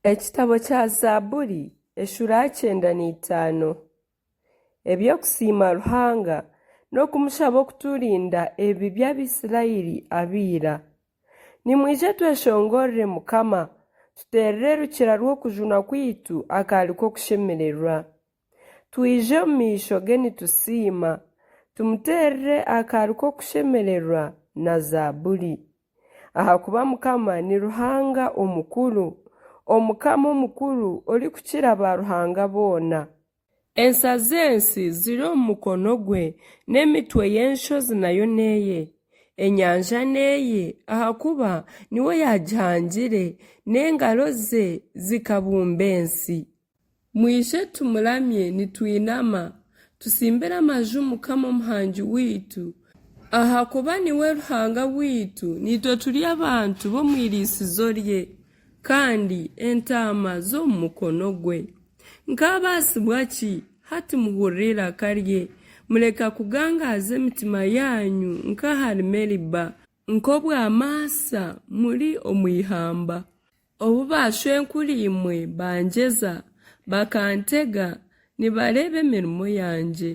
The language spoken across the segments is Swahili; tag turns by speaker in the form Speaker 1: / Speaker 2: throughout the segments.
Speaker 1: Ekitabo kya Zaaburi eshura 95 eby'okusiima Ruhanga n'okumushaba okuturinda ebibi by'Abisirayiri abiira. Nimwije tweshongorere Mukama, tuterere rukira rw'okujuna kwitu akaali k'okushemererwa. Twije omu maisho ge nitusiima, tumuterere akaali k'okushemererwa na Zaaburi. Ahakuba Mukama ni Ruhanga omukuru, Omukama omukuru orikukira ba Ruhanga boona. Ensa z'ensi ziri omu mukono gwe, n'emitwe y'enshozi nayo neeye. Enyanja neeye, ahakuba niwe yagihangire, n'engaro ze zikabumba ensi. Mwije tumuramye nitwinama, tusimbire amaju Mukama omuhangi witu, ahakuba niwe Ruhanga witu, nitwe turi abantu b'omu iriisizo rye, kandi entaama z'omu mukono gwe. Nk'abaasibwa ki hati muhurire iraka rye, mureka kugangaza emitima yanyu nk'ahari Meriba, nk'obw'amaasa muri omu ihamba. Obu bashwenkuriimwe banjeza, bakantega nibareeba emirimo yangye.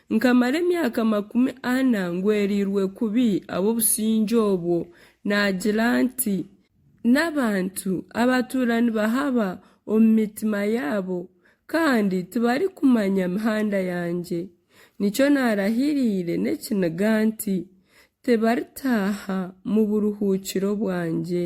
Speaker 1: Nkamara emyaka 40 ngwerirwe kubi ab'obusinge obwo, nagira nti n'abantu abatuurani bahaba omu mitima yabo, kandi tibarikumanya mihanda yangye. Nikyo narahiriire n'ekiniga nti tibaritaaha mu buruhukiro bwangye.